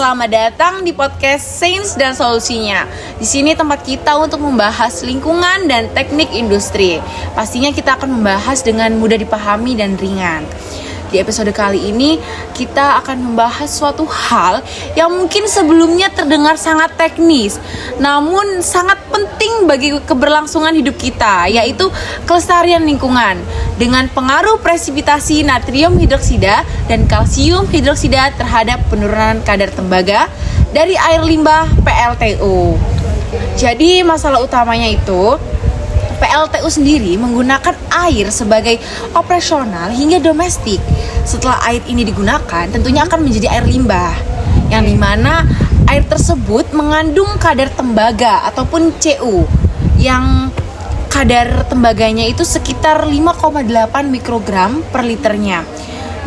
Selamat datang di podcast Sains dan Solusinya. Di sini tempat kita untuk membahas lingkungan dan teknik industri. Pastinya kita akan membahas dengan mudah dipahami dan ringan. Di episode kali ini kita akan membahas suatu hal yang mungkin sebelumnya terdengar sangat teknis, namun sangat penting bagi keberlangsungan hidup kita, yaitu kelestarian lingkungan dengan pengaruh presipitasi natrium hidroksida dan kalsium hidroksida terhadap penurunan kadar tembaga dari air limbah PLTU. Jadi masalah utamanya itu PLTU sendiri menggunakan air sebagai operasional hingga domestik. Setelah air ini digunakan, tentunya akan menjadi air limbah, yang dimana air tersebut mengandung kadar tembaga ataupun CU, yang kadar tembaganya itu sekitar 5,8 mikrogram per liternya.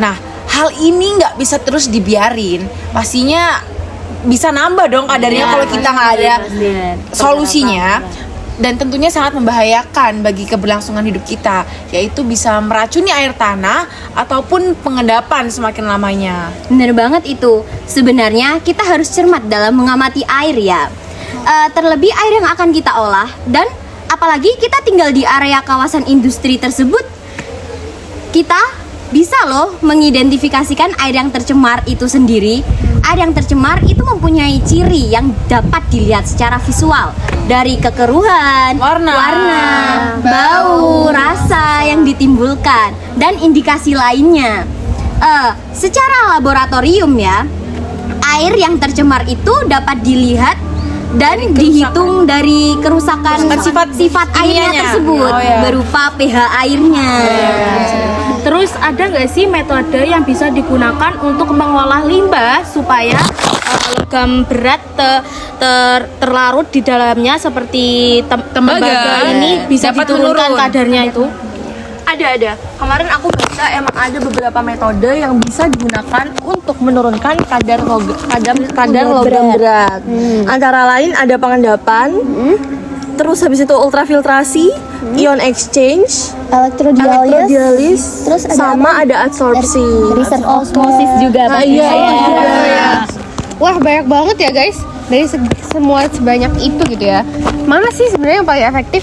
Nah, hal ini nggak bisa terus dibiarin. Pastinya bisa nambah dong kadarnya kalau kita nggak ada solusinya. Dan tentunya sangat membahayakan bagi keberlangsungan hidup kita, yaitu bisa meracuni air tanah ataupun pengendapan semakin lamanya. Bener banget itu. Sebenarnya kita harus cermat dalam mengamati air ya. Terlebih air yang akan kita olah, dan apalagi kita tinggal di area kawasan industri tersebut, kita bisa loh mengidentifikasikan air yang tercemar itu sendiri. Air yang tercemar itu mempunyai ciri yang dapat dilihat secara visual, dari kekeruhan, warna, bau, rasa yang ditimbulkan, dan indikasi lainnya. Secara laboratorium ya, air yang tercemar itu dapat dilihat dan dihitung dari kerusakan sifat airnya tersebut, berupa pH airnya. Terus ada nggak sih metode yang bisa digunakan untuk mengolah limbah supaya logam berat terlarut di dalamnya seperti tembaga ini bisa diturunkan kadarnya itu? Ada. Kemarin aku baca emang ada beberapa metode yang bisa digunakan untuk menurunkan kadar logam berat. Antara lain ada pengendapan, terus habis itu ultrafiltrasi, ion exchange, elektrodialis, terus ada adsorpsi, Reverse osmosis juga iya. Wah, banyak banget ya guys. Dari semua sebanyak itu gitu ya. Mana sih sebenarnya yang paling efektif?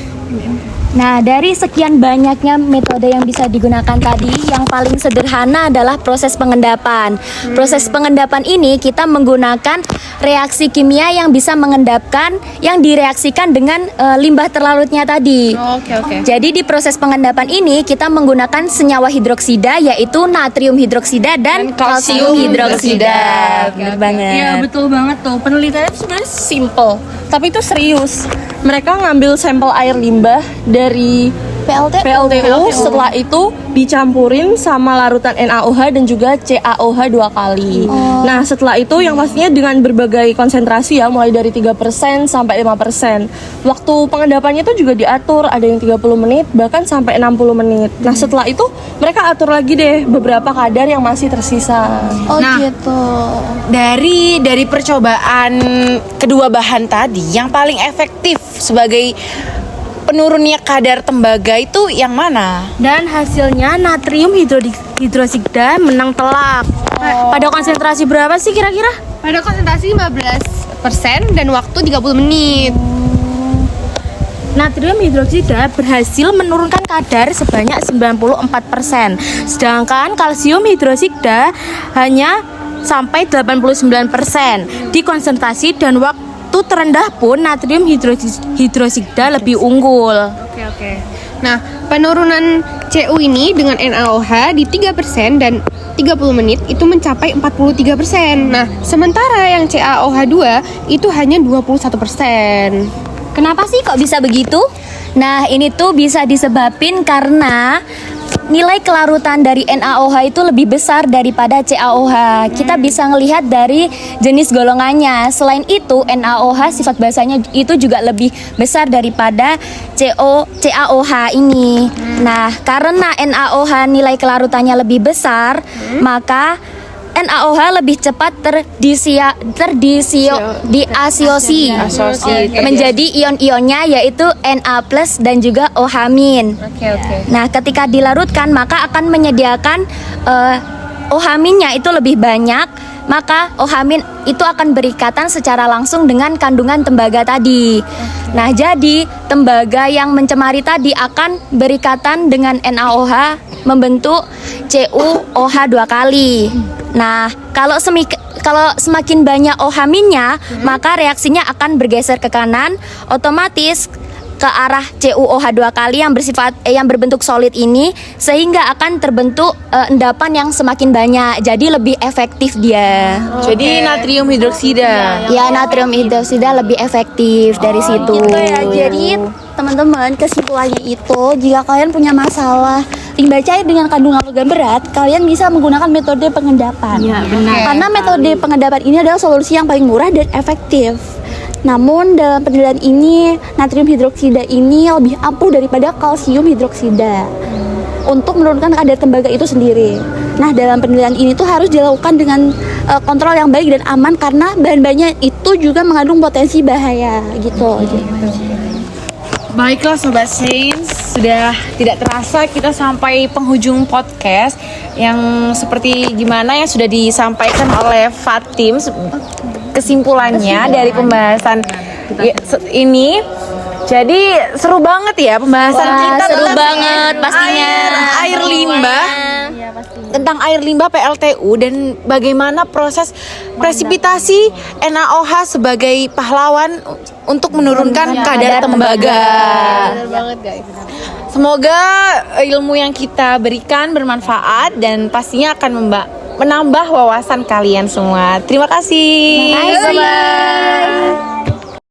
Nah, dari sekian banyaknya metode yang bisa digunakan tadi, yang paling sederhana adalah proses pengendapan. Proses pengendapan ini kita menggunakan reaksi kimia yang bisa mengendapkan yang direaksikan dengan limbah terlarutnya tadi. Oke. Jadi di proses pengendapan ini kita menggunakan senyawa hidroksida, yaitu natrium hidroksida dan kalsium hidroksida. Benar banget. Iya, betul banget tuh. Penelitiannya itu sebenarnya simple, tapi itu serius. Mereka ngambil sampel air limbah dari PLTU, setelah itu dicampurin sama larutan NaOH dan juga CaOH 2 kali. Nah, setelah itu yang pastinya dengan berbagai konsentrasi ya, mulai dari 3% sampai 5%. Waktu pengendapannya itu juga diatur, ada yang 30 menit bahkan sampai 60 menit. Nah, setelah itu mereka atur lagi deh beberapa kadar yang masih tersisa. Gitu. Dari percobaan kedua bahan tadi, yang paling efektif sebagai penurunnya kadar tembaga itu yang mana? Dan hasilnya natrium hidroksida menang telak. Pada konsentrasi berapa sih kira-kira? Pada konsentrasi 15% dan waktu 30 menit. Natrium hidroksida berhasil menurunkan kadar sebanyak 94%. Sedangkan kalsium hidroksida hanya sampai 89%. Di konsentrasi dan waktu terendah pun natrium hidroksida lebih unggul. Oke. Nah, penurunan CU ini dengan NaOH di 3% dan 30 menit itu mencapai 43%. Nah, sementara yang CaOH2 itu hanya 21%. Kenapa sih kok bisa begitu? Nah, ini tuh bisa disebabkan karena nilai kelarutan dari NaOH itu lebih besar daripada CaOH. Kita bisa ngelihat dari jenis golongannya. Selain itu, NaOH sifat basanya itu juga lebih besar daripada CaOH ini. Nah, karena NaOH nilai kelarutannya lebih besar, maka NaOH lebih cepat diasiosi menjadi ion-ionnya, yaitu Na+ dan juga OH-. Nah, ketika dilarutkan maka akan menyediakan OH- itu lebih banyak maka OH- itu akan berikatan secara langsung dengan kandungan tembaga tadi. Nah, jadi tembaga yang mencemari tadi akan berikatan dengan NaOH membentuk CuOH 2 kali. Nah, kalau semakin banyak OH-nya, maka reaksinya akan bergeser ke kanan, otomatis ke arah CuOH 2 kali yang berbentuk solid ini, sehingga akan terbentuk endapan yang semakin banyak. Jadi lebih efektif dia. Jadi natrium hidroksida. Ya, natrium hidroksida lebih efektif dari situ. Gitu ya. Jadi teman-teman, kesimpulannya itu jika kalian punya masalah limbah cair dengan kandungan logam berat, kalian bisa menggunakan metode pengendapan. Iya, benar. Karena metode pengendapan ini adalah solusi yang paling murah dan efektif. Namun dalam penelitian ini natrium hidroksida ini lebih ampuh daripada kalsium hidroksida untuk menurunkan kadar tembaga itu sendiri. Nah, dalam penelitian ini tuh harus dilakukan dengan kontrol yang baik dan aman karena bahan-bahannya itu juga mengandung potensi bahaya gitu. Baiklah Sobat Sains, sudah tidak terasa kita sampai penghujung podcast yang seperti gimana yang sudah disampaikan oleh Fatim kesimpulannya dari pembahasan ini. Jadi seru banget ya pembahasan kita seru tentang banget pastinya. air limbah. Tentang air limbah PLTU dan bagaimana proses presipitasi NaOH sebagai pahlawan untuk menurunkan kadar tembaga. Semoga ilmu yang kita berikan bermanfaat dan pastinya akan menambah wawasan kalian semua. Terima kasih. Bye.